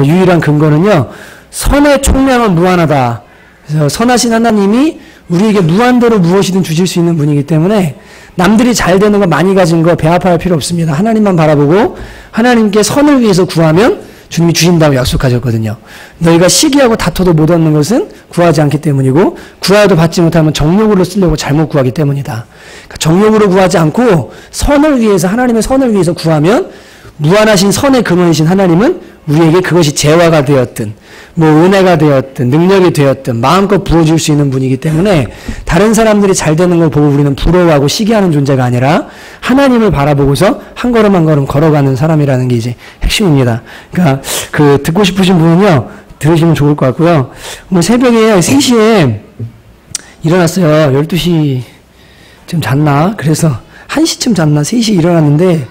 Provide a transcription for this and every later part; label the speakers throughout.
Speaker 1: 유일한 근거는요, 선의 총량은 무한하다. 그래서 선하신 하나님이 우리에게 무한대로 무엇이든 주실 수 있는 분이기 때문에 남들이 잘 되는 거 많이 가진 거 배 아파할 필요 없습니다. 하나님만 바라보고 하나님께 선을 위해서 구하면 주님이 주신다고 약속하셨거든요. 너희가 시기하고 다퉈도 못 얻는 것은 구하지 않기 때문이고 구하여도 받지 못하면 정욕으로 쓰려고 잘못 구하기 때문이다. 그러니까 정욕으로 구하지 않고 선을 위해서, 하나님의 선을 위해서 구하면 무한하신 선의 근원이신 하나님은 우리에게 그것이 재화가 되었든 뭐 은혜가 되었든 능력이 되었든 마음껏 부어줄 수 있는 분이기 때문에 다른 사람들이 잘 되는 걸 보고 우리는 부러워하고 시기하는 존재가 아니라 하나님을 바라보고서 한 걸음 한 걸음 걸어가는 사람이라는 게 이제 핵심입니다. 그러니까 그 듣고 싶으신 분은요, 들으시면 좋을 것 같고요. 오늘 새벽에 3시에 일어났어요. 12시쯤 잤나? 그래서 1시쯤 잤나? 3시에 일어났는데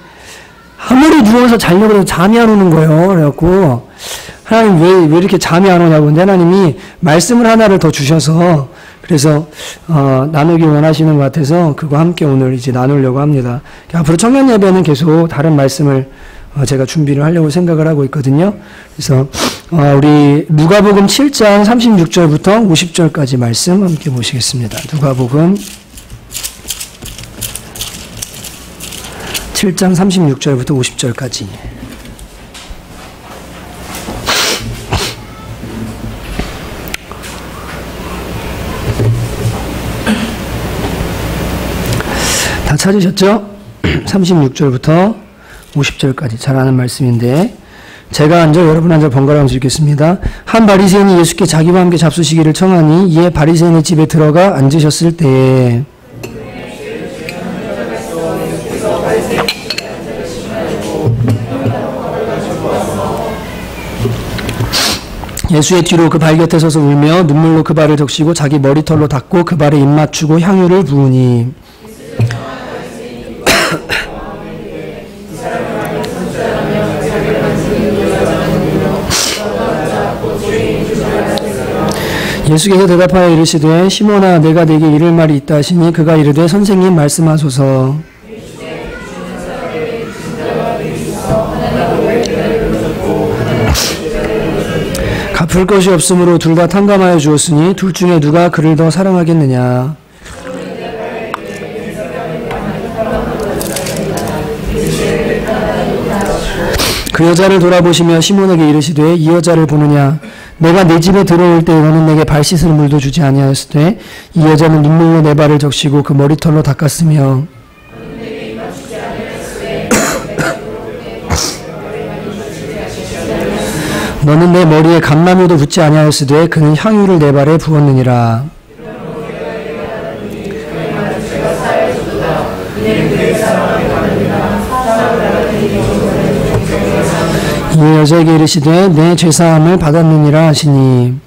Speaker 1: 아무리 누워서 자려고 해도 잠이 안 오는 거예요. 그래갖고 하나님 왜 이렇게 잠이 안 오냐고. 근데 하나님이 말씀을 하나를 더 주셔서 그래서 나누기 원하시는 것 같아서 그거 함께 오늘 이제 나누려고 합니다. 앞으로 청년 예배는 계속 다른 말씀을 제가 준비를 하려고 생각을 하고 있거든요. 그래서 우리 누가복음 7장 36절부터 50절까지 말씀 함께 보시겠습니다. 누가복음 7장 36절부터 50절까지. 다 찾으셨죠? 36절부터 50절까지 잘 아는 말씀인데 제가 앉아 여러분 앉아 번갈아 읽겠습니다. 한 바리새인이 예수께 자기와 함께 잡수시기를 청하니 이에 바리새인의 집에 들어가 앉으셨을 때에 예수의 뒤로 그 발 곁에 서서 울며 눈물로 그 발을 적시고 자기 머리털로 닦고 그 발에 입 맞추고 향유를 부으니 예수께서 대답하여 이르시되 시몬아 내가 네게 이를 말이 있다 하시니 그가 이르되 선생님 말씀하소서. 갚을 것이 없으므로 둘 다 탕감하여 주었으니 둘 중에 누가 그를 더 사랑하겠느냐. 그 여자를 돌아보시며 시몬에게 이르시되 이 여자를 보느냐. 내가 내 집에 들어올 때 너는 내게 발 씻을 물도 주지 아니하였으되 이 여자는 눈물로 내 발을 적시고 그 머리털로 닦았으며 너는 내 머리에 감나무도 붓지 아니하였으되 그는 향유를 내 발에 부었느니라. 이 여자에게 이르시되 내 죄사함을 받았느니라 하시니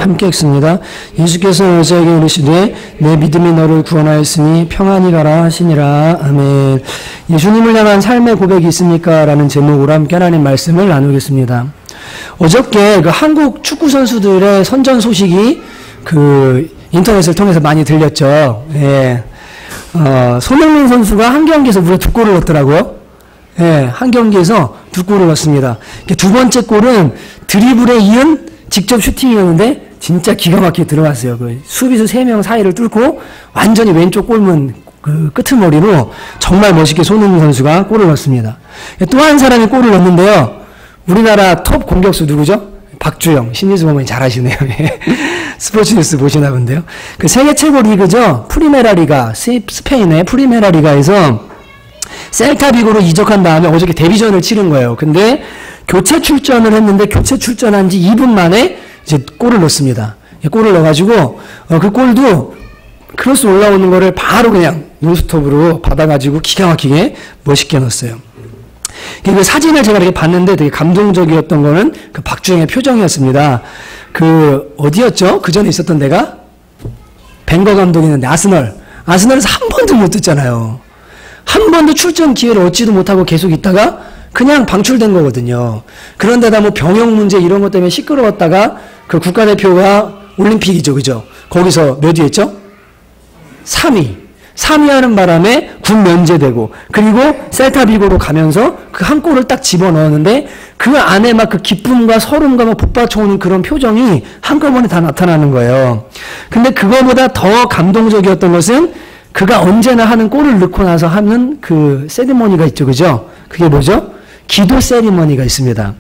Speaker 1: 함께 읽습니다. 예수께서 여자에게 이르시되 내 믿음이 너를 구원하였으니 평안히 가라 하시니라. 아멘. 예수님을 향한 삶의 고백이 있습니까? 라는 제목으로 함께 하나님 말씀을 나누겠습니다. 어저께 그 한국 축구 선수들의 선전 소식이 그 인터넷을 통해서 많이 들렸죠. 예. 손흥민 선수가 한 경기에서 무려 2골을 넣었더라고요. 예, 한 경기에서 2골을 넣었습니다. 두 번째 골은 드리블에 이은 직접 슈팅이었는데 진짜 기가 막히게 들어갔어요. 그 수비수 3명 사이를 뚫고 완전히 왼쪽 골문 그 끄트머리로 정말 멋있게 손흥민 선수가 골을 넣었습니다. 또 한 사람이 골을 넣었는데요. 우리나라 톱 공격수 누구죠? 박주영. 신유수 어머니 잘하시네요. 스포츠 뉴스 보시나 본데요. 그 세계 최고 리그죠. 프리메라 리가, 스페인의 프리메라 리가에서 셀타 비고로 이적한 다음에 어저께 데뷔전을 치른 거예요. 근데 교체 출전을 했는데 교체 출전한 지 2분 만에 이제 골을 넣습니다. 골을 넣어가지고 그 골도 크로스 올라오는 거를 바로 그냥 논스톱으로 받아가지고 기가 막히게 멋있게 넣었어요. 그 사진을 제가 이렇게 봤는데 되게 감동적이었던 거는 그 박주영의 표정이었습니다. 그 어디였죠? 그 전에 있었던 데가 벵거 감독이 있는데 아스널에서 한 번도 못 듣잖아요. 한 번도 출전 기회를 얻지도 못하고 계속 있다가 그냥 방출된 거거든요. 그런데다 뭐 병역 문제 이런 것 때문에 시끄러웠다가 그 국가대표가 올림픽이죠, 그죠? 거기서 몇 위 했죠? 3위. 3위하는 바람에 군 면제되고 그리고 셀타비고로 가면서 그 한 골을 딱 집어넣었는데 그 안에 막 그 기쁨과 서름과 막 북받쳐오는 그런 표정이 한꺼번에 다 나타나는 거예요. 근데 그거보다 더 감동적이었던 것은 그가 언제나 하는 골을 넣고 나서 하는 그 세리머니가 있죠. 그죠? 그게 뭐죠? 기도 세리머니가 있습니다.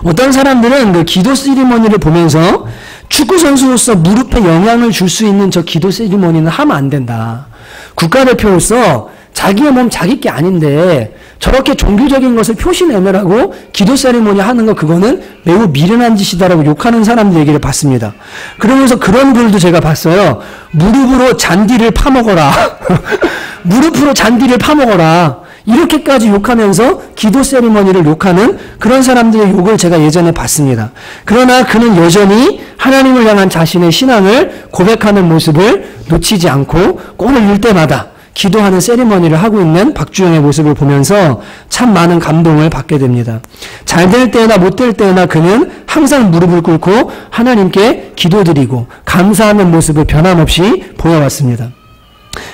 Speaker 1: 어떤 사람들은 그 기도 세리머니를 보면서 축구 선수로서 무릎에 영향을 줄 수 있는 저 기도 세리머니는 하면 안 된다. 국가대표로서 자기의 몸 자기 게 아닌데 저렇게 종교적인 것을 표시내느라고 기도 세리머니 하는 거 그거는 매우 미련한 짓이다라고 욕하는 사람들 얘기를 봤습니다. 그러면서 그런 글도 제가 봤어요. 무릎으로 잔디를 파먹어라. 무릎으로 잔디를 파먹어라. 이렇게까지 욕하면서 기도 세리머니를 욕하는 그런 사람들의 욕을 제가 예전에 봤습니다. 그러나 그는 여전히 하나님을 향한 자신의 신앙을 고백하는 모습을 놓치지 않고 골을 넣을 때마다 기도하는 세리머니를 하고 있는 박주영의 모습을 보면서 참 많은 감동을 받게 됩니다. 잘 될 때나 못 될 때나 그는 항상 무릎을 꿇고 하나님께 기도드리고 감사하는 모습을 변함없이 보여왔습니다.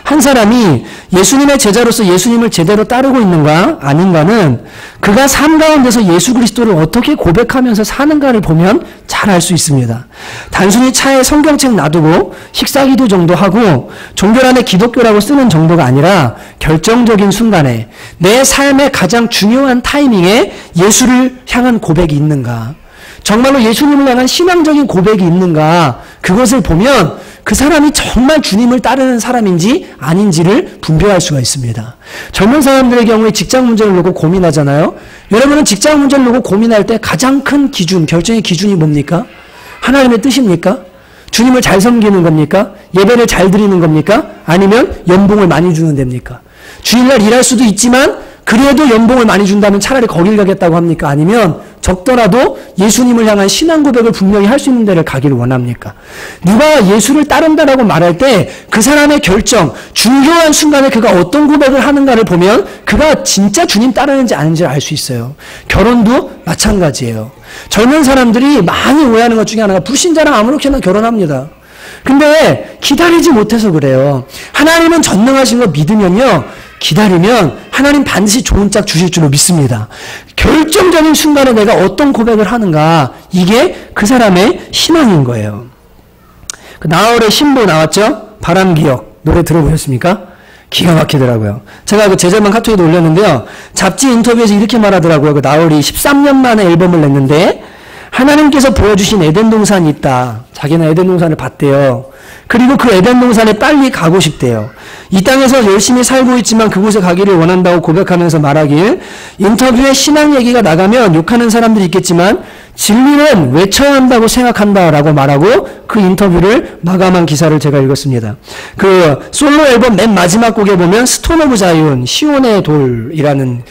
Speaker 1: 한 사람이 예수님의 제자로서 예수님을 제대로 따르고 있는가 아닌가는 그가 삶 가운데서 예수 그리스도를 어떻게 고백하면서 사는가를 보면 잘 알 수 있습니다. 단순히 차에 성경책 놔두고 식사기도 정도 하고 종교란에 기독교라고 쓰는 정도가 아니라 결정적인 순간에 내 삶의 가장 중요한 타이밍에 예수를 향한 고백이 있는가, 정말로 예수님을 향한 신앙적인 고백이 있는가, 그것을 보면 그 사람이 정말 주님을 따르는 사람인지 아닌지를 분별할 수가 있습니다. 젊은 사람들의 경우에 직장 문제를 놓고 고민하잖아요. 여러분은 직장 문제를 놓고 고민할 때 가장 큰 기준, 결정의 기준이 뭡니까? 하나님의 뜻입니까? 주님을 잘 섬기는 겁니까? 예배를 잘 드리는 겁니까? 아니면 연봉을 많이 주는 데입니까? 주일날 일할 수도 있지만 그래도 연봉을 많이 준다면 차라리 거길 가겠다고 합니까? 아니면 적더라도 예수님을 향한 신앙 고백을 분명히 할 수 있는 데를 가기를 원합니까? 누가 예수를 따른다라고 말할 때 그 사람의 결정, 중요한 순간에 그가 어떤 고백을 하는가를 보면 그가 진짜 주님 따르는지 아닌지를 알 수 있어요. 결혼도 마찬가지예요. 젊은 사람들이 많이 오해하는 것 중에 하나가 불신자랑 아무렇게나 결혼합니다. 근데 기다리지 못해서 그래요. 하나님은 전능하신 거 믿으면요, 기다리면 하나님 반드시 좋은 짝 주실 줄로 믿습니다. 결정적인 순간에 내가 어떤 고백을 하는가, 이게 그 사람의 신앙인 거예요. 그 나월의 신보 나왔죠? 바람기억 노래 들어보셨습니까? 기가 막히더라고요. 제가 그 제자만 카톡에도 올렸는데요. 잡지 인터뷰에서 이렇게 말하더라고요. 그 나월이 13년 만에 앨범을 냈는데 하나님께서 보여주신 에덴 동산이 있다. 자기는 에덴 동산을 봤대요. 그리고 그 에덴 동산에 빨리 가고 싶대요. 이 땅에서 열심히 살고 있지만 그곳에 가기를 원한다고 고백하면서 말하길, 인터뷰에 신앙 얘기가 나가면 욕하는 사람들이 있겠지만 진리는 외쳐야 한다고 생각한다라고 말하고 그 인터뷰를 마감한 기사를 제가 읽었습니다. 그 솔로 앨범 맨 마지막 곡에 보면 스톤 오브 자이온, 시온의 돌이라는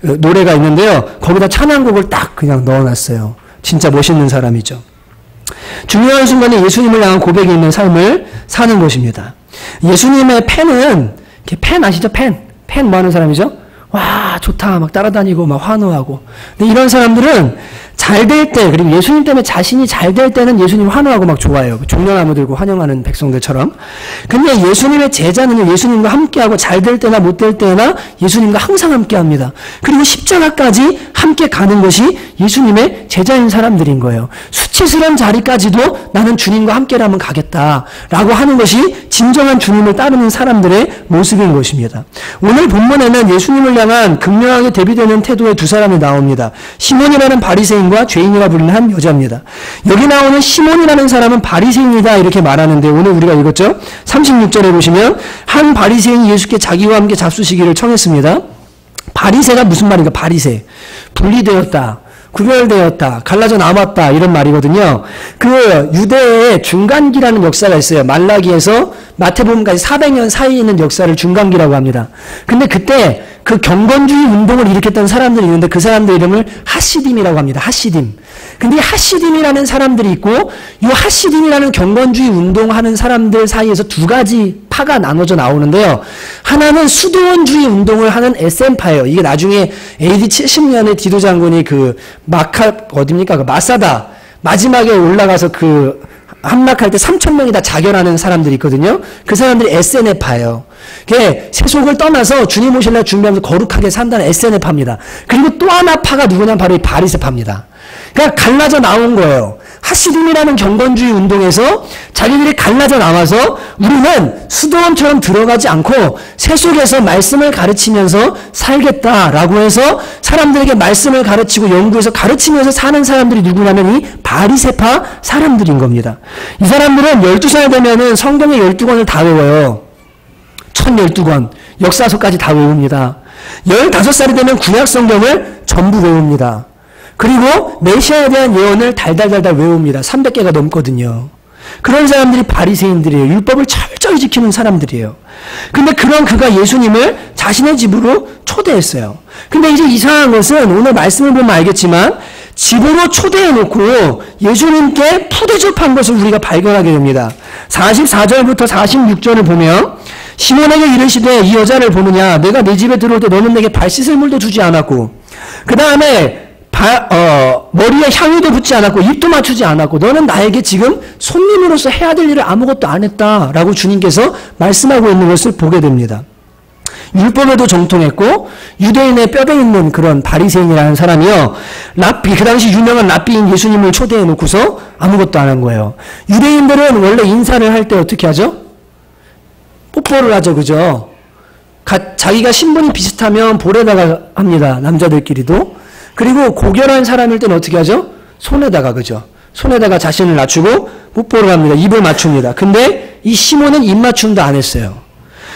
Speaker 1: 노래가 있는데요. 거기다 찬양곡을 딱 그냥 넣어놨어요. 진짜 멋있는 사람이죠. 중요한 순간에 예수님을 향한 고백이 있는 삶을 사는 것입니다. 예수님의 팬은, 팬 아시죠? 팬 뭐 하는 사람이죠? 와, 좋다 막 따라다니고 막 환호하고. 근데 이런 사람들은 잘 될 때, 그리고 예수님 때문에 자신이 잘 될 때는 예수님 환호하고 막 좋아해요. 종려나무 들고 환영하는 백성들처럼. 근데 예수님의 제자는 예수님과 함께하고 잘 될 때나 못 될 때나 예수님과 항상 함께합니다. 그리고 십자가까지 함께 가는 것이 예수님의 제자인 사람들인 거예요. 수치스러운 자리까지도 나는 주님과 함께라면 가겠다라고 하는 것이 진정한 주님을 따르는 사람들의 모습인 것입니다. 오늘 본문에는 예수님을 향한 극명하게 대비되는 태도의 두 사람이 나옵니다. 시몬이라는 바리새인과 죄인이라 불리는 한 여자입니다. 여기 나오는 시몬이라는 사람은 바리새인이다 이렇게 말하는데, 오늘 우리가 읽었죠? 36절에 보시면 한 바리새인이 예수께 자기와 함께 잡수시기를 청했습니다. 바리새가 무슨 말인가? 바리새. 분리되었다, 구별되었다, 갈라져 남았다, 이런 말이거든요. 그 유대의 중간기라는 역사가 있어요. 말라기에서 마태복음까지 400년 사이에 있는 역사를 중간기라고 합니다. 근데 그때 그 경건주의 운동을 일으켰던 사람들이 있는데 그 사람들 이름을 하시딤이라고 합니다. 하시딤. 근데 이 하시딤이라는 사람들이 있고, 이 하시딤이라는 경건주의 운동하는 사람들 사이에서 두 가지 파가 나눠져 나오는데요. 하나는 수도원주의 운동을 하는 에센파예요. 이게 나중에 AD 70년에 디도 장군이 그 어딥니까? 그 마사다 마지막에 올라가서 그 함락할 때 3,000명이 다 자결하는 사람들이 있거든요. 그 사람들이 SNF파예요. 세속을 떠나서 주님 오실 날 준비하면서 거룩하게 산다는 SNF파입니다. 그리고 또 하나 파가 누구냐? 바로 이 바리새파입니다. 그러니까 갈라져 나온 거예요. 하시림이라는 경건주의 운동에서 자기들이 갈라져 나와서 우리는 수도원처럼 들어가지 않고 세속에서 말씀을 가르치면서 살겠다라고 해서 사람들에게 말씀을 가르치고 연구해서 가르치면서 사는 사람들이 누구냐면 이 바리새파 사람들인 겁니다. 이 사람들은 12살 되면은 성경의 12권을 다 외워요. 1012권, 역사서까지 다 외웁니다. 15살이 되면 구약 성경을 전부 외웁니다. 그리고 메시아에 대한 예언을 달달달달 외웁니다. 300개가 넘거든요. 그런 사람들이 바리새인들이에요. 율법을 철저히 지키는 사람들이에요. 근데 그런 그가 예수님을 자신의 집으로 초대했어요. 근데 이제 이상한 것은 오늘 말씀을 보면 알겠지만 집으로 초대해놓고 예수님께 푸대접한 것을 우리가 발견하게 됩니다. 44절부터 46절을 보면 시몬에게 이르시되 이 여자를 보느냐? 내가 네 집에 들어올 때 너는 내게 발 씻을 물도 주지 않았고 그 다음에 머리에 향유도 붓지 않았고 입도 맞추지 않았고 너는 나에게 지금 손님으로서 해야 될 일을 아무것도 안 했다라고 주님께서 말씀하고 있는 것을 보게 됩니다. 율법에도 정통했고 유대인의 뼈대 있는 그런 바리새인이라는 사람이요. 랍비, 그 당시 유명한 랍비인 예수님을 초대해 놓고서 아무것도 안 한 거예요. 유대인들은 원래 인사를 할 때 어떻게 하죠? 뽀뽀를 하죠. 그죠? 자기가 신분이 비슷하면 볼에다가 합니다. 남자들끼리도. 그리고 고결한 사람일 때는 어떻게 하죠? 손에다가, 그죠? 손에다가 자신을 낮추고 뽀뽀를 합니다. 입을 맞춥니다. 근데 이 시몬은 입 맞춤도 안 했어요.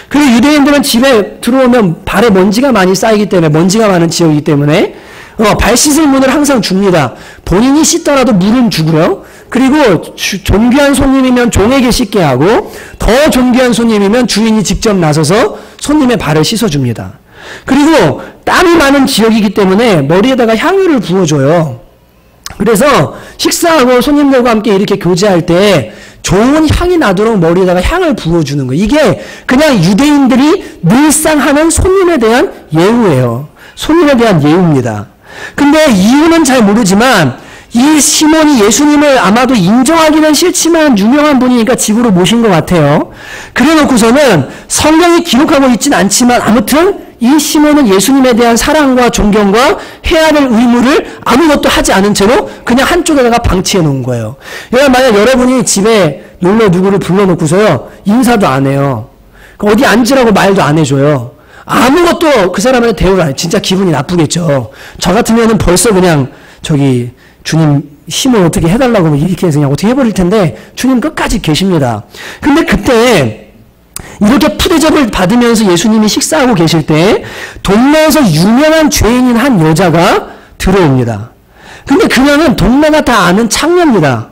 Speaker 1: 그리고 유대인들은 집에 들어오면 발에 먼지가 많이 쌓이기 때문에, 먼지가 많은 지역이기 때문에 발 씻을 물을 항상 줍니다. 본인이 씻더라도 물은 주고요. 그리고 존귀한 손님이면 종에게 씻게 하고 더 존귀한 손님이면 주인이 직접 나서서 손님의 발을 씻어줍니다. 그리고 땀이 많은 지역이기 때문에 머리에다가 향유를 부어줘요. 그래서 식사하고 손님들과 함께 이렇게 교제할 때 좋은 향이 나도록 머리에다가 향을 부어주는 거예요. 이게 그냥 유대인들이 늘상 하는 손님에 대한 예우예요. 손님에 대한 예우입니다. 근데 이유는 잘 모르지만 이 시몬이 예수님을 아마도 인정하기는 싫지만 유명한 분이니까 집으로 모신 것 같아요. 그래 놓고서는 성경이 기록하고 있진 않지만 아무튼 이 시몬은 예수님에 대한 사랑과 존경과 해야 될 의무를 아무것도 하지 않은 채로 그냥 한쪽에다가 방치해 놓은 거예요. 만약 여러분이 집에 놀러 누구를 불러놓고서요, 인사도 안 해요. 어디 앉으라고 말도 안 해줘요. 아무것도 그 사람한테 대우를 안 해요. 진짜 기분이 나쁘겠죠. 저 같으면은 벌써 그냥 주님 힘을 어떻게 해달라고 이렇게 해서 그냥 어떻게 해버릴 텐데 주님 끝까지 계십니다. 근데 그때 이렇게 푸대접을 받으면서 예수님이 식사하고 계실 때 동네에서 유명한 죄인인 한 여자가 들어옵니다. 근데 그녀는 동네가 다 아는 창녀입니다.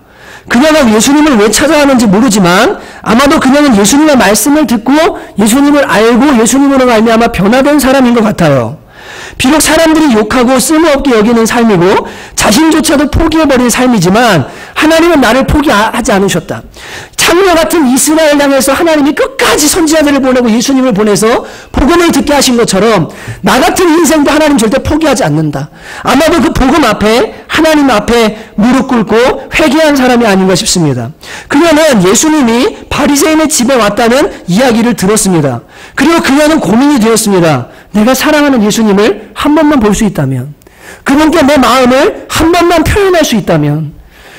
Speaker 1: 그녀가 예수님을 왜 찾아왔는지 모르지만 아마도 그녀는 예수님의 말씀을 듣고 예수님을 알고 예수님으로 말미암아 변화된 사람인 것 같아요. 비록 사람들이 욕하고 쓸모없게 여기는 삶이고 자신조차도 포기해버린 삶이지만 하나님은 나를 포기하지 않으셨다. 창녀 같은 이스라엘 향해서 하나님이 끝까지 선지자들을 보내고 예수님을 보내서 복음을 듣게 하신 것처럼 나 같은 인생도 하나님 절대 포기하지 않는다. 아마도 그 복음 앞에 하나님 앞에 무릎 꿇고 회개한 사람이 아닌가 싶습니다. 그녀는 예수님이 바리새인의 집에 왔다는 이야기를 들었습니다. 그리고 그녀는 고민이 되었습니다. 내가 사랑하는 예수님을 한 번만 볼 수 있다면, 그분께 내 마음을 한 번만 표현할 수 있다면.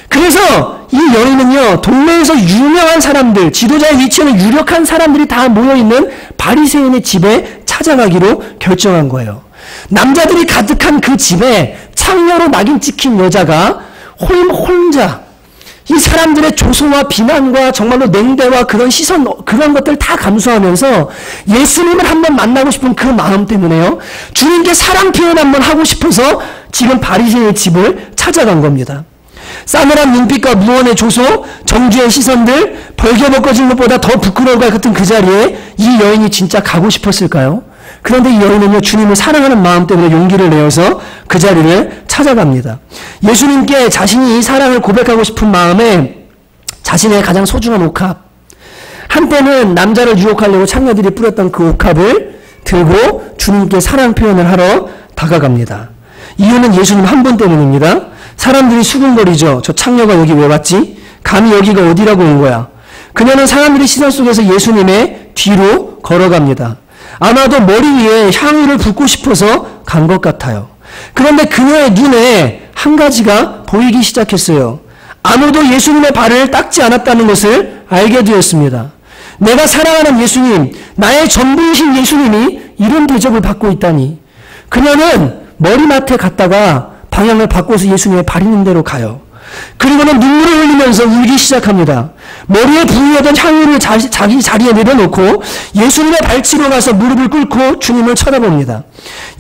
Speaker 1: 그래서 이 여인은요, 동네에서 유명한 사람들, 지도자의 위치에는 유력한 사람들이 다 모여있는 바리새인의 집에 찾아가기로 결정한 거예요. 남자들이 가득한 그 집에 창녀로 낙인 찍힌 여자가 혼자 이 사람들의 조소와 비난과 정말로 냉대와 그런 시선, 그런 것들 다 감수하면서 예수님을 한번 만나고 싶은 그 마음 때문에요, 주님께 사랑 표현 한번 하고 싶어서 지금 바리새인의 집을 찾아간 겁니다. 싸늘한 눈빛과 무언의 조소, 정주의 시선들, 벌겨벗겨진 것보다 더 부끄러울 것 같은 그 자리에 이 여인이 진짜 가고 싶었을까요? 그런데 이 여인은요, 주님을 사랑하는 마음 때문에 용기를 내어서 그 자리를 찾아갑니다. 예수님께 자신이 이 사랑을 고백하고 싶은 마음에 자신의 가장 소중한 옥합, 한때는 남자를 유혹하려고 창녀들이 뿌렸던 그 옥합을 들고 주님께 사랑 표현을 하러 다가갑니다. 이유는 예수님 한 분 때문입니다. 사람들이 수군거리죠. 저 창녀가 여기 왜 왔지? 감히 여기가 어디라고 온 거야? 그녀는 사람들의 시선 속에서 예수님의 뒤로 걸어갑니다. 아마도 머리 위에 향유를 붓고 싶어서 간 것 같아요. 그런데 그녀의 눈에 한 가지가 보이기 시작했어요. 아무도 예수님의 발을 닦지 않았다는 것을 알게 되었습니다. 내가 사랑하는 예수님, 나의 전부이신 예수님이 이런 대접을 받고 있다니. 그녀는 머리맡에 갔다가 방향을 바꿔서 예수님의 발 있는 데로 가요. 그리고는 눈물을 흘리면서 울기 시작합니다. 머리에 부으려던 향유를 자기 자리에 내려놓고 예수님의 발치로 가서 무릎을 꿇고 주님을 쳐다봅니다.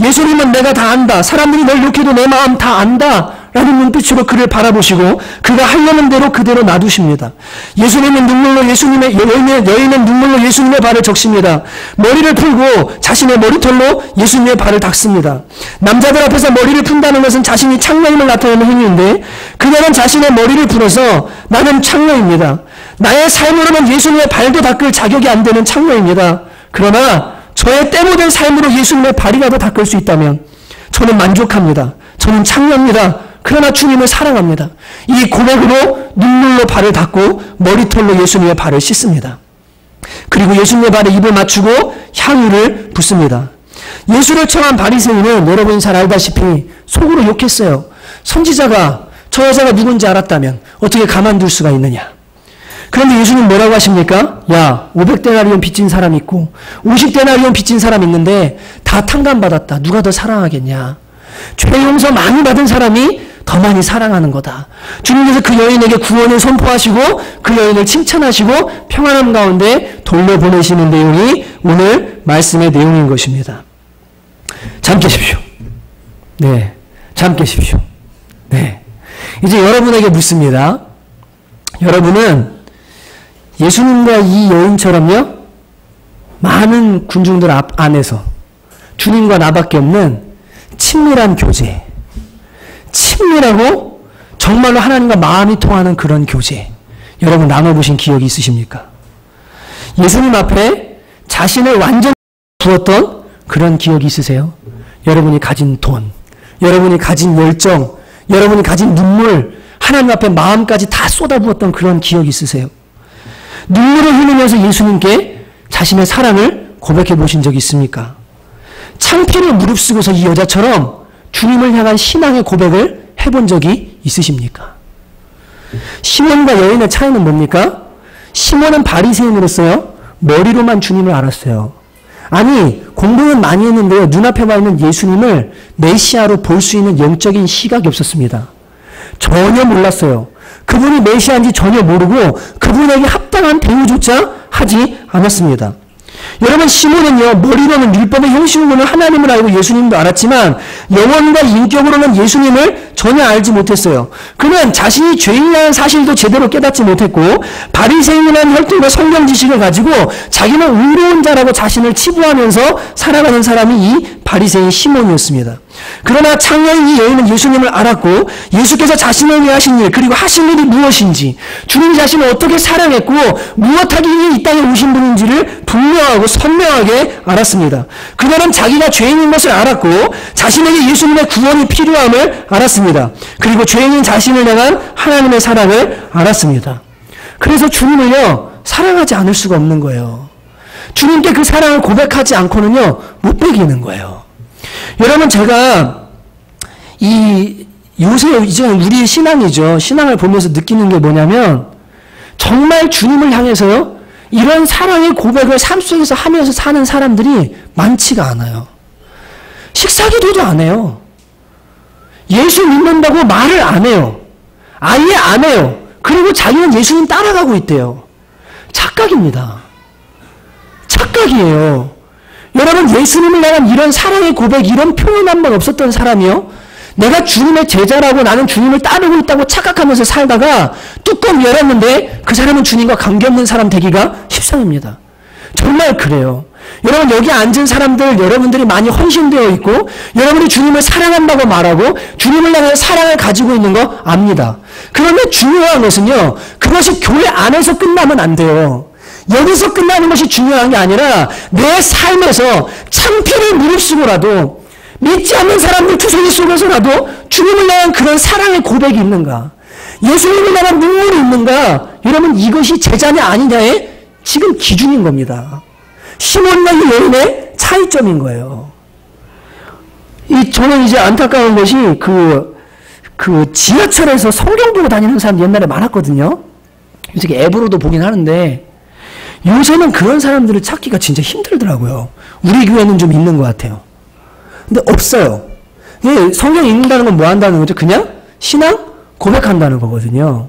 Speaker 1: 예수님은 내가 다 안다. 사람들이 널 욕해도 내 마음 다 안다. 라는 눈빛으로 그를 바라보시고 그가 하려는 대로 그대로 놔두십니다. 여인은 눈물로 예수님의 발을 적십니다. 머리를 풀고 자신의 머리털로 예수님의 발을 닦습니다. 남자들 앞에서 머리를 푼다는 것은 자신이 창녀임을 나타내는 행위인데 그녀는 자신의 머리를 풀어서 나는 창녀입니다. 나의 삶으로는 예수님의 발도 닦을 자격이 안 되는 창녀입니다. 그러나 저의 때 묻은 삶으로 예수님의 발이라도 닦을 수 있다면 저는 만족합니다. 저는 창녀입니다. 그러나 주님을 사랑합니다. 이 고백으로 눈물로 발을 닦고 머리털로 예수님의 발을 씻습니다. 그리고 예수님의 발에 입을 맞추고 향유를 붓습니다. 예수를 청한 바리새인은 여러분이 잘 알다시피 속으로 욕했어요. 선지자가 저 여자가 누군지 알았다면 어떻게 가만둘 수가 있느냐. 그런데 예수님 뭐라고 하십니까? 야, 500데나리온 빚진 사람 있고 50데나리온 빚진 사람 있는데 다 탕감받았다. 누가 더 사랑하겠냐. 죄 용서 많이 받은 사람이 더 많이 사랑하는 거다. 주님께서 그 여인에게 구원을 선포하시고 그 여인을 칭찬하시고 평안함 가운데 돌려보내시는 내용이 오늘 말씀의 내용인 것입니다. 잠 깨십시오. 네, 잠 깨십시오. 네, 이제 여러분에게 묻습니다. 여러분은 예수님과 이 여인처럼요, 많은 군중들 안에서 주님과 나밖에 없는 친밀한 교제, 친밀하고 정말로 하나님과 마음이 통하는 그런 교제, 여러분 나눠보신 기억이 있으십니까? 예수님 앞에 자신을 완전히 부었던 그런 기억이 있으세요? 여러분이 가진 돈, 여러분이 가진 열정, 여러분이 가진 눈물, 하나님 앞에 마음까지 다 쏟아부었던 그런 기억이 있으세요? 눈물을 흘리면서 예수님께 자신의 사랑을 고백해 보신 적이 있습니까? 창피를 무릅쓰고서 이 여자처럼 주님을 향한 신앙의 고백을 해본 적이 있으십니까? 시몬과 여인의 차이는 뭡니까? 시몬은 바리새인으로서요, 머리로만 주님을 알았어요. 아니, 공부는 많이 했는데요, 눈앞에 와 있는 예수님을 메시아로 볼 수 있는 영적인 시각이 없었습니다. 전혀 몰랐어요. 그분이 메시아인지 전혀 모르고 그분에게 합당한 대우조차 하지 않았습니다. 여러분, 시몬은요, 머리로는 율법의 형식으로는 하나님을 알고 예수님도 알았지만 영혼과 인격으로는 예수님을 전혀 알지 못했어요. 그는 자신이 죄인이라는 사실도 제대로 깨닫지 못했고 바리새인이라는 혈통과 성경 지식을 가지고 자기는 의로운 자라고 자신을 치부하면서 살아가는 사람이 이 바리새인 시몬이었습니다. 그러나 창녀인 이 여인은 예수님을 알았고 예수께서 자신을 위해 하신 일, 그리고 하신 일이 무엇인지, 주님 자신을 어떻게 사랑했고 무엇하기 위해 이 땅에 오신 분인지를 분명하고 선명하게 알았습니다. 그녀는 자기가 죄인인 것을 알았고 자신에게 예수님의 구원이 필요함을 알았습니다. 그리고 죄인인 자신을 향한 하나님의 사랑을 알았습니다. 그래서 주님을요, 사랑하지 않을 수가 없는 거예요. 주님께 그 사랑을 고백하지 않고는요, 못 배기는 거예요. 여러분, 제가 요새 이제 우리의 신앙이죠. 신앙을 보면서 느끼는 게 뭐냐면 정말 주님을 향해서요, 이런 사랑의 고백을 삶 속에서 하면서 사는 사람들이 많지가 않아요. 식사기도도 안 해요. 예수 믿는다고 말을 안 해요. 아예 안 해요. 그리고 자기는 예수님 따라가고 있대요. 착각입니다. 착각이에요. 여러분, 예수님을 향한 이런 사랑의 고백, 이런 표현 한 번 없었던 사람이요, 내가 주님의 제자라고 나는 주님을 따르고 있다고 착각하면서 살다가 뚜껑 열었는데 그 사람은 주님과 관계없는 사람 되기가 십상입니다. 정말 그래요. 여러분, 여기 앉은 사람들, 여러분들이 많이 헌신되어 있고 여러분이 주님을 사랑한다고 말하고 주님을 향해 사랑을 가지고 있는 거 압니다. 그런데 중요한 것은요, 그것이 교회 안에서 끝나면 안 돼요. 여기서 끝나는 것이 중요한 게 아니라 내 삶에서 창피를 무릅쓰고라도 믿지 않는 사람들 투성이 속에서라도 주님을 향한 그런 사랑의 고백이 있는가. 예수님을 향한 눈물이 있는가? 여러분, 이것이 제자냐 아니냐의 지금 기준인 겁니다. 시몬과 이 여인의 차이점인 거예요. 저는 이제 안타까운 것이 그 지하철에서 성경 보고 다니는 사람 옛날에 많았거든요. 요새 앱으로도 보긴 하는데 요새는 그런 사람들을 찾기가 진짜 힘들더라고요. 우리 교회는 좀 있는 것 같아요. 근데 없어요. 성경 읽는다는 건 뭐 한다는 거죠? 그냥 신앙 고백한다는 거거든요.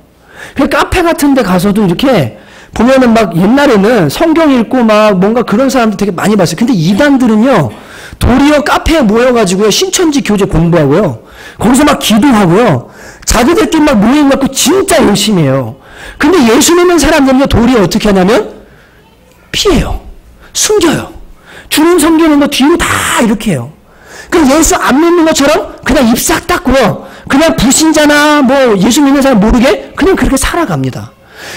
Speaker 1: 카페 같은 데 가서도 이렇게 보면은 막 옛날에는 성경 읽고 막 뭔가 그런 사람들 되게 많이 봤어요. 근데 이단들은요, 도리어 카페에 모여가지고요, 신천지 교재 공부하고요, 거기서 막 기도하고요, 자기들끼리 막 모임 갖고 진짜 열심히 해요. 근데 예수 믿는 사람들은요, 도리어 어떻게 하냐면, 피해요. 숨겨요. 주님 섬기는 거 뒤로 다 이렇게 해요. 그럼 예수 안 믿는 것처럼 그냥 입 싹 닫고요, 그냥 불신자나 뭐 예수 믿는 사람 모르게 그냥 그렇게 살아갑니다.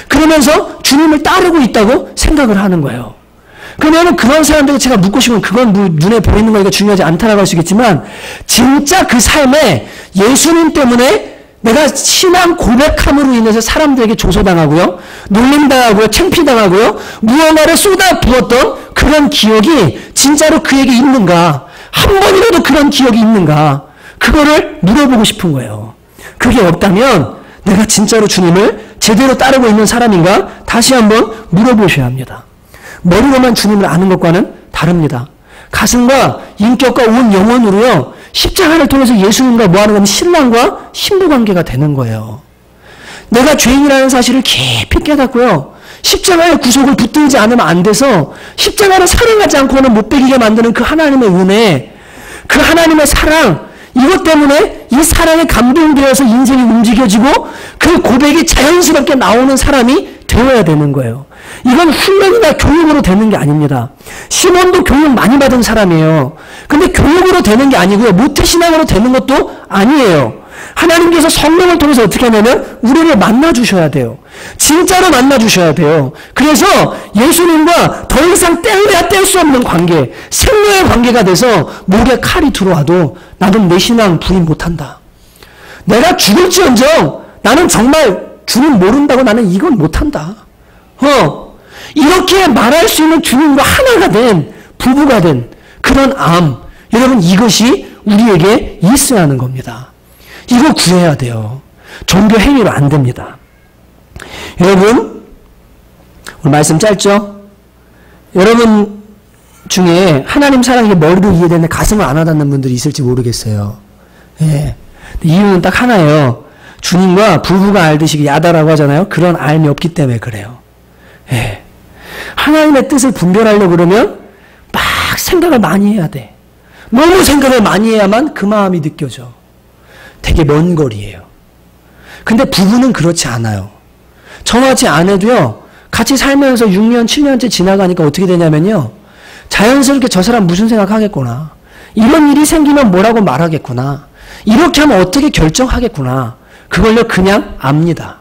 Speaker 1: 그러면서 주님을 따르고 있다고 생각을 하는 거예요. 그러면 그런 사람들에게 제가 묻고 싶으면 그건 눈에 보이는 거니까 중요하지 않다라고 할 수 있겠지만 진짜 그 삶에 예수님 때문에 내가 신앙 고백함으로 인해서 사람들에게 조소당하고요, 놀림당하고요, 창피당하고요, 무언가를 쏟아부었던 그런 기억이 진짜로 그에게 있는가, 한 번이라도 그런 기억이 있는가, 그거를 물어보고 싶은 거예요. 그게 없다면 내가 진짜로 주님을 제대로 따르고 있는 사람인가 다시 한번 물어보셔야 합니다. 머리로만 주님을 아는 것과는 다릅니다. 가슴과 인격과 온 영혼으로요, 십자가를 통해서 예수님과 뭐하는 건 신랑과 신부 관계가 되는 거예요. 내가 죄인이라는 사실을 깊이 깨닫고요, 십자가의 구속을 붙들지 않으면 안 돼서 십자가를 사랑하지 않고는 못 베기게 만드는 그 하나님의 은혜, 그 하나님의 사랑, 이것 때문에 이 사랑에 감동되어서 인생이 움직여지고 그 고백이 자연스럽게 나오는 사람이 되어야 되는 거예요. 이건 훈련이나 교육으로 되는 게 아닙니다. 시몬도 교육 많이 받은 사람이에요. 근데 교육으로 되는 게 아니고요, 모태신앙으로 되는 것도 아니에요. 하나님께서 성령을 통해서 어떻게 하냐면 우리를 만나주셔야 돼요. 진짜로 만나주셔야 돼요. 그래서 예수님과 더 이상 뗄래야 뗄 수 없는 관계, 생명의 관계가 돼서 목에 칼이 들어와도 나는 내 신앙 부인 못한다. 내가 죽을지언정 나는 정말 주님 모른다고 나는 이건 못한다. 이렇게 말할 수 있는 주님과 하나가 된, 부부가 된 그런 암, 여러분, 이것이 우리에게 있어야 하는 겁니다. 이거 구해야 돼요. 종교 행위로 안 됩니다. 여러분, 오늘 말씀 짧죠? 여러분 중에 하나님 사랑이 머리로 이해되는데 가슴을 안 와닿는 분들이 있을지 모르겠어요. 예. 이유는 딱 하나예요. 주님과 부부가 알듯이 야다라고 하잖아요. 그런 알미 없기 때문에 그래요. 예. 하나님의 뜻을 분별하려고 그러면 막 생각을 많이 해야 돼. 너무 생각을 많이 해야만 그 마음이 느껴져. 되게 먼 거리예요. 근데 부부는 그렇지 않아요. 정하지 않아도요, 같이 살면서 6년, 7년째 지나가니까 어떻게 되냐면요, 자연스럽게 저 사람 무슨 생각하겠구나, 이런 일이 생기면 뭐라고 말하겠구나, 이렇게 하면 어떻게 결정하겠구나, 그걸요 그냥 압니다.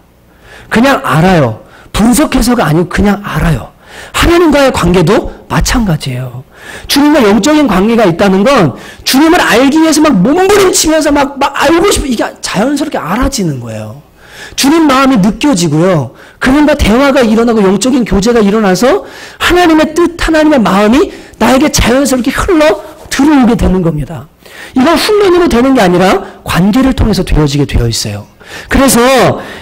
Speaker 1: 그냥 알아요. 분석해서가 아니고 그냥 알아요. 하나님과의 관계도 마찬가지예요. 주님과 영적인 관계가 있다는 건 주님을 알기 위해서 막 몸부림치면서 막 알고 싶어, 이게 자연스럽게 알아지는 거예요. 주님 마음이 느껴지고요, 그분과 대화가 일어나고 영적인 교제가 일어나서 하나님의 뜻, 하나님의 마음이 나에게 자연스럽게 흘러 들어오게 되는 겁니다. 이건 훈련으로 되는 게 아니라 관계를 통해서 되어지게 되어 있어요. 그래서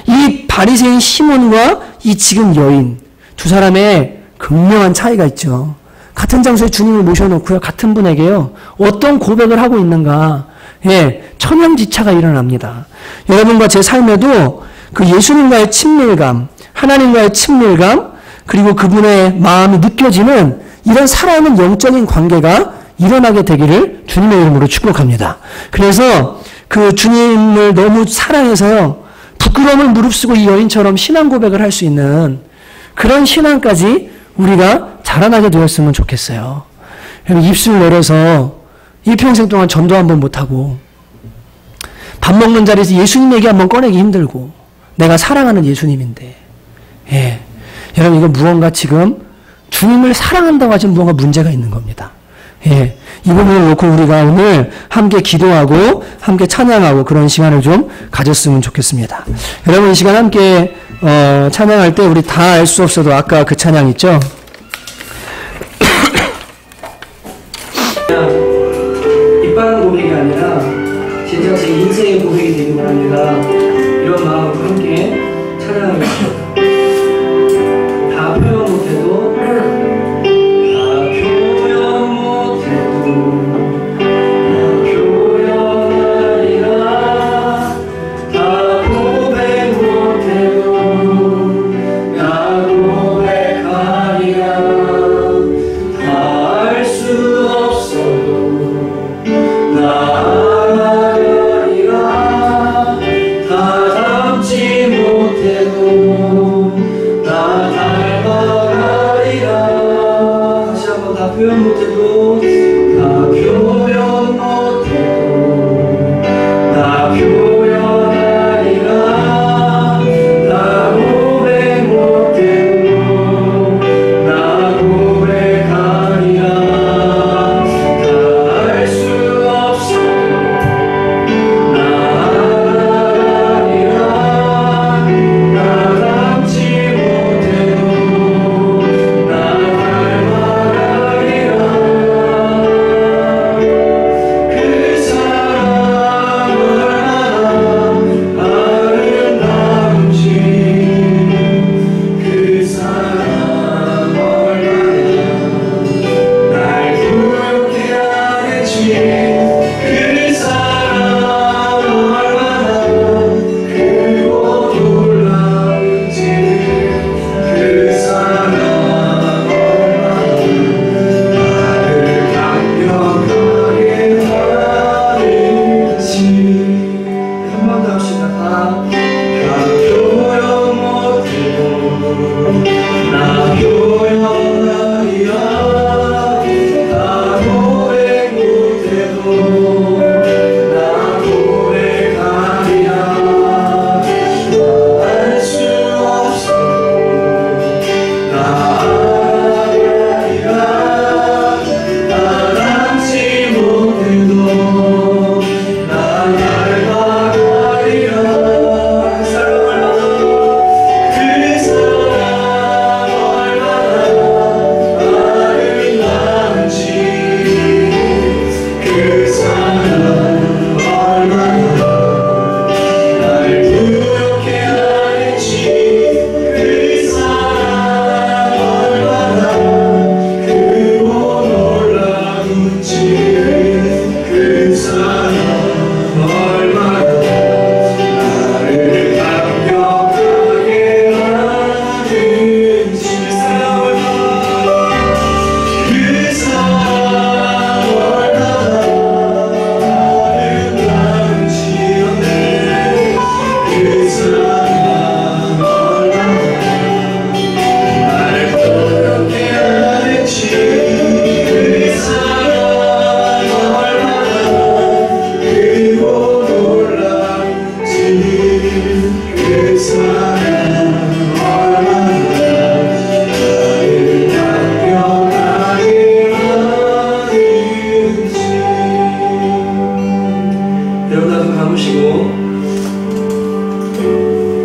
Speaker 1: 이 바리새인 시몬과 이 지금 여인 두 사람의 극명한 차이가 있죠. 같은 장소에 주님을 모셔놓고요, 같은 분에게요, 어떤 고백을 하고 있는가, 예, 천양지차가 일어납니다. 여러분과 제 삶에도 그 예수님과의 친밀감, 하나님과의 친밀감, 그리고 그분의 마음이 느껴지는 이런 살아있는 영적인 관계가 일어나게 되기를 주님의 이름으로 축복합니다. 그래서 그 주님을 너무 사랑해서요, 부끄러움을 무릅쓰고 이 여인처럼 신앙 고백을 할 수 있는 그런 신앙까지 우리가 자라나게 되었으면 좋겠어요. 입술 내려서 일평생 동안 전도 한번 못하고 밥 먹는 자리에서 예수님 얘기 한번 꺼내기 힘들고 내가 사랑하는 예수님인데, 예, 여러분, 이거 무언가 지금 주님을 사랑한다고 하지만 무언가 문제가 있는 겁니다. 예, 이 부분을 놓고 우리가 오늘 함께 기도하고 함께 찬양하고 그런 시간을 좀 가졌으면 좋겠습니다. 여러분 이 시간 함께 찬양할 때 우리 다 알 수 없어도 아까 그 찬양 있죠? 입바른 고백이 아니라 진짜 제 인생의 고백이 되기 바랍니다. 이런 마음으로 함께 찬양하겠습니다. 다 표현 못해도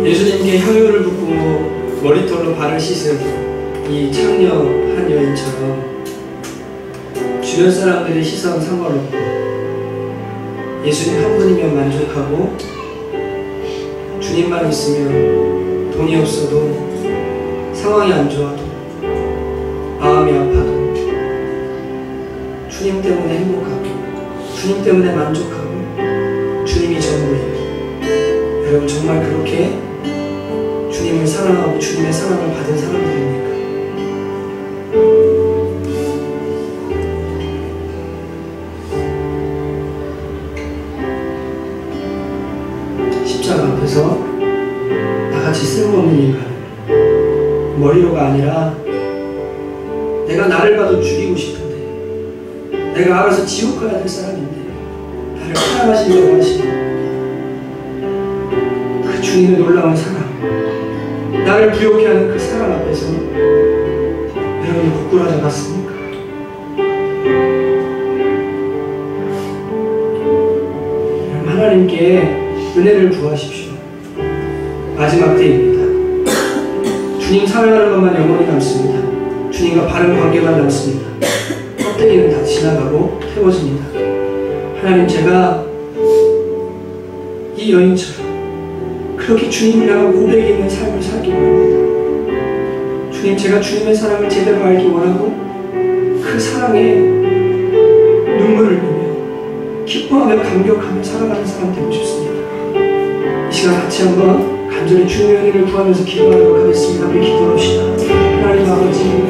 Speaker 1: 예수님께 향유를 붓고 머리털로 발을 씻은 이 창녀 한 여인처럼 주변 사람들의 시선 상관없고 예수님 한 분이면 만족하고 주님만 있으면 돈이 없어도 상황이 안 좋아도 마음이 아파도 주님 때문에 행복하고 주님 때문에 만족하고 주님이 전부예요. 여러분 정말 그렇게 주님을 사랑하고 주님의 사랑을 받은 사람들입니까? 십자가 앞에서 나같이 쓸모없는 인간, 머리로가 아니라 내가 나를 봐도 죽이고 싶은데 내가 알아서 지옥 가야 될 사람인데 나를 사랑하신다고 하시는 그 주님의 놀라운 사랑, 나를 부욕해 하는 그 사랑 앞에서 여러분이 부끄러워하지 않았습니까? 하나님께 은혜를 구하십시오. 마지막 때입니다. 주님 사랑하는 것만 영원히 남습니다. 주님과 바른 관계만 남습니다. 껍데기는 다 지나가고 태워집니다. 하나님, 제가 이 여인처럼 그렇게 주님을 향한 고백이 있는 삶을 살기 원합니다. 주님, 제가 주님의 사랑을 제대로 알기 원하고 그 사랑에 눈물을 흘리며 기뻐하며 감격하며 살아가는 사람 되고 싶습니다. 이 시간 같이 한번 간절히 주님의 은혜를 구하면서 기도하도록 하겠습니다. 우리 기도합시다. 하나님 아버지,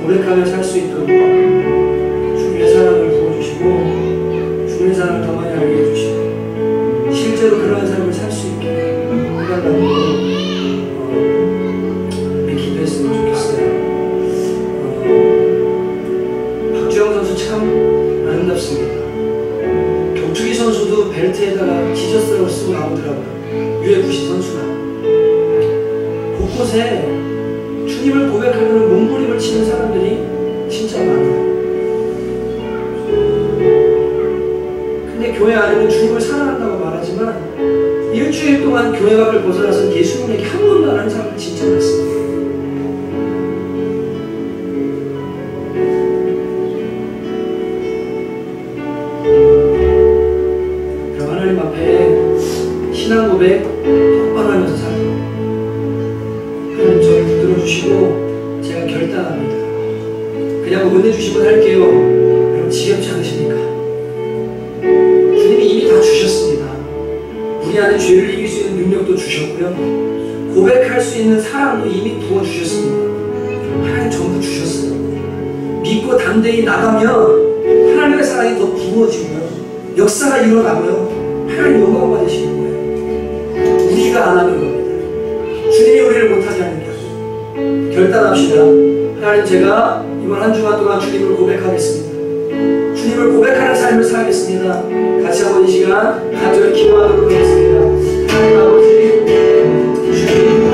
Speaker 1: 고백하며 살 수 있도록 주님의 사랑을 부어주시고 주님의 사랑을 더 많이 알게 해주시고 실제로 그러한 삶을 살 수 있게 해달라고 기도했으면 좋겠어요. 박주영 선수 참 아름답습니다. 격투기 선수도 벨트에다가 지저스라고 쓰고 나오더라고요. UFC 선수가 곳곳에 주님을 고백하려는 몸부림을 치는 사람들이 진짜 많아요. 근데 교회 안에는 주님을 사랑한다고 말하지만 일주일 동안 교회 밖을 벗어나서 예수님에게 한 번도 안 하는 사람들 진짜 많습니다. 그럼 하나님 앞에 신앙 고백 똑바로 하면서 살아요. 하나님 저를 붙들어주시고 제가 결단합니다. 그냥 은혜 주시면 할게요. 그럼 지겹지 않으십니까? 주님이 이미 다 주셨습니다. 우리 안에 죄를 이길 수 있는 능력도 주셨고요. 고백할 수 있는 사랑도 이미 부어주셨습니다. 하나님 전부 주셨어요. 믿고 담대히 나가면 하나님의 사랑이 더 부어지고요. 역사가 일어나고요. 하나님 영광 받으시는 거예요. 우리가 안 하는 겁니다. 주님이 우리를 못하게 하는 거예요. 결단합시다. 하나님 제가 이번 한 주간 동안 주님을 고백하겠습니다. 주님을 고백하는 삶을 살겠습니다. 같이 한번 이 시간 간절히 기도하도록 하겠습니다. 하나님 아버지 주님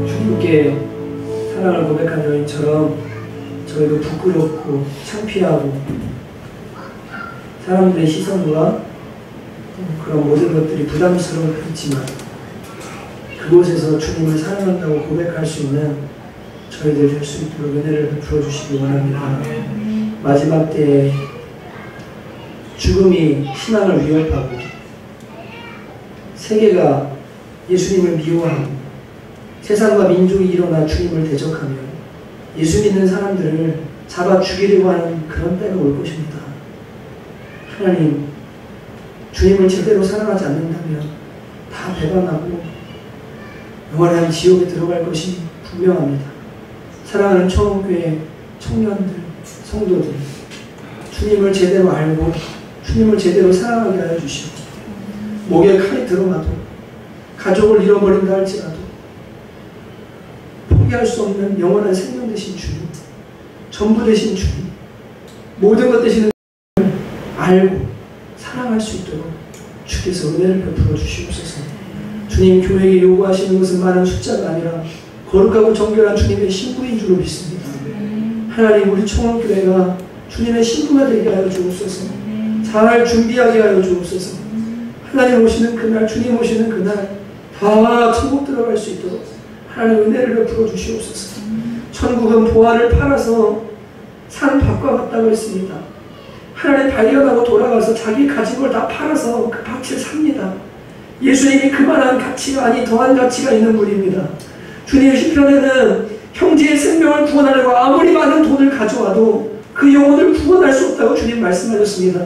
Speaker 1: 주님께 사랑을 고백한 여인처럼 저희도 부끄럽고 창피하고 사람들의 시선과 그런 모든 것들이 부담스럽지만 그곳에서 주님을 사랑한다고 고백할 수 있는 저희들 될 수 있도록 은혜를 부어주시기 원합니다. 마지막 때에 죽음이 신앙을 위협하고 세계가 예수님을 미워하고 세상과 민족이 일어나 주님을 대적하며 예수 믿는 사람들을 잡아 죽이려고 하는 그런 때가 올 것입니다. 하나님, 주님을 제대로 사랑하지 않는다면 다 배반하고 영원한 지옥에 들어갈 것이 분명합니다. 사랑하는 처음교회 청년들, 성도들, 주님을 제대로 알고 주님을 제대로 사랑하게 하여 주시고, 목에 칼이 들어가도, 가족을 잃어버린다 할지라도 포기할 수 없는 영원한 생명 되신 주님, 전부 되신 주님, 모든 것 되시는 알고 사랑할 수 있도록 주께서 은혜를 베풀어 주시옵소서. 주님, 교회에게 요구하시는 것은 많은 숫자가 아니라 거룩하고 정결한 주님의 신부인 줄로 믿습니다. 하나님, 우리 총원교회가 주님의 신부가 되게 하여 주옵소서. 잘 준비하게 하여 주옵소서. 하나님 오시는 그날, 주님 오시는 그날 다 천국 들어갈 수 있도록 하나님 은혜를 베풀어 주시옵소서. 천국은 보화를 팔아서 산 밭과 같다고 했습니다. 하나님 발견하고 돌아가서 자기 가진 걸 다 팔아서 그 밭을 삽니다. 예수님이 그만한 가치가 아니 더한 가치가 있는 분입니다. 주님, 시편에는 형제의 생명을 구원하려고 아무리 많은 돈을 가져와도 그 영혼을 구원할 수 없다고 주님 말씀하셨습니다.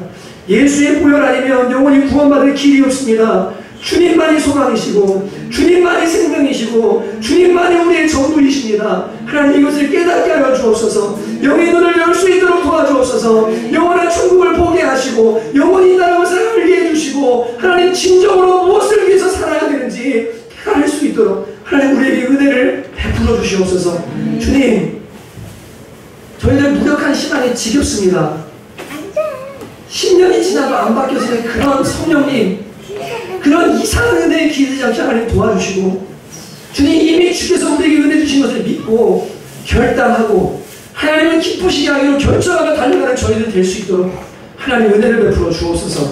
Speaker 1: 예수의 보혈 아니면 영혼이 구원받을 길이 없습니다. 주님만이 소망이시고 주님만이 생명이시고 주님만이 우리의 전부이십니다. 하나님, 이것을 깨닫게 하여 주옵소서. 영의 눈을 열 수 있도록 도와주옵소서. 영원한 천국을 보게 하시고 영원히 있다는 것을 알게 해주시고, 하나님 진정으로 무엇을 위해서 살아야 되는지 알 수 있도록 하나님 우리에게 은혜를 베풀어 주시옵소서. 주님, 저희들 무력한 신앙이 지겹습니다. 10년이 지나도 안 바뀌어지는 그런 성령님, 그런 이상한 은혜에 기대지 않게 하나님 도와주시고, 주님, 이미 주께서 우리에게 은혜 주신 것을 믿고 결단하고 하나님을 기쁘시게 하기로 결정하며 달려가는 저희들 될 수 있도록 하나님 은혜를 베풀어 주옵소서.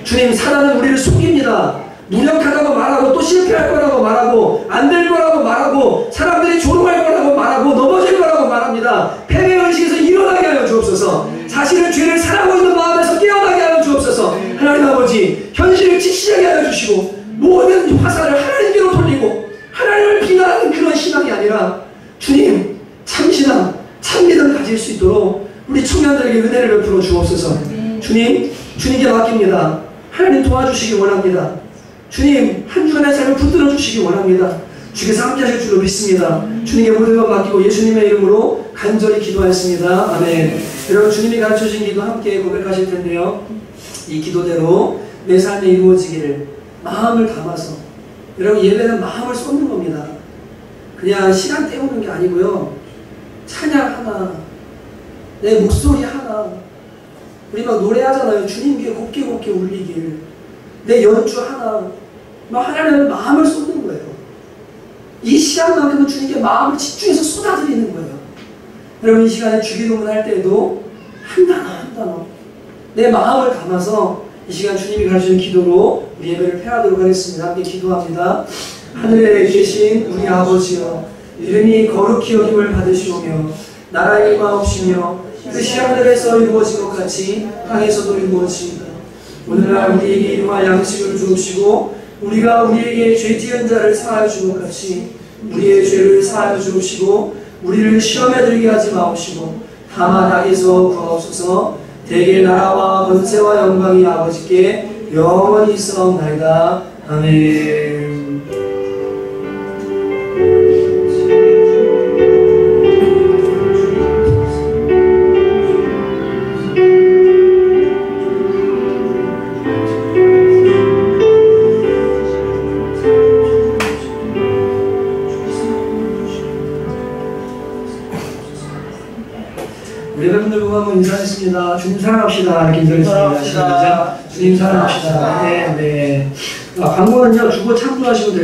Speaker 1: 주님, 사단은 우리를 속입니다. 무력하다고 말하고 또 실패할 거라고 말하고 안 될 거라고 말하고 사람들이 조롱할 거라고 말하고 넘어질 거라고 말합니다. 패배의식에서 일어나게 하여 주옵소서. 사실은 죄를 사랑하고 있는 마음에서 깨어나게 하여 주옵소서. 하나님 아버지, 현실을 직시하게 하여 주시고 모든 화살을 하나님께로 돌리고 하나님을 비난하는 그런 신앙이 아니라 주님, 참신앙, 참믿음 가질 수 있도록 우리 청년들에게 은혜를 베풀어 주옵소서. 주님, 주님께 맡깁니다. 하나님 도와주시기 원합니다. 주님, 한 주간의 삶을 붙들어 주시기 원합니다. 주께서 함께 하실 줄로 믿습니다. 주님께 모든 것 맡기고 예수님의 이름으로 간절히 기도하였습니다. 아멘. 여러분, 주님이 가르쳐 주신 기도 함께 고백하실 텐데요, 이 기도대로 내 삶에 이루어지기를 마음을 담아서, 여러분, 예배는 마음을 쏟는 겁니다. 그냥 시간 때우는 게 아니고요, 찬양 하나, 내 목소리 하나, 우리 막 노래하잖아요. 주님께 곱게 곱게 울리길. 내 연주 하나, 막 하나님은 마음을 쏟는 거예요. 이 시간만큼은 주님께 마음을 집중해서 쏟아드리는 거예요. 여러분, 이 시간에 주기도문 할 때에도 한 단어 한 단어 내 마음을 담아서 이 시간 주님이 가르치는 기도로 우리 예배를 폐하도록 하겠습니다. 함께 기도합니다. 하늘에 계신 우리 아버지여, 이름이 거룩히 여김을 받으시오며 나라의 임하옵시며 뜻이 하늘에서 이루어진 것 같이 땅에서도 이루어지이다. 오늘날 우리에게 일용할 양식을 주옵시고 우리가 우리에게 죄 지은 자를 사하여 준 것 같이 우리의 죄를 사하여 주옵시고 우리를 시험에 들게 하지 마옵시고 다만 악에서 구하옵소서. 대개 나라와 권세와 영광이 아버지께 영원히 있사옵나이다. 아멘. 우리 여러분들 보고 한번 인사했습니다. 주님 사랑합시다. 이렇게 인사했습니다. 시작. 주님 사랑합시다. 네, 네. 광고는요, 주고 참조하시면 돼요.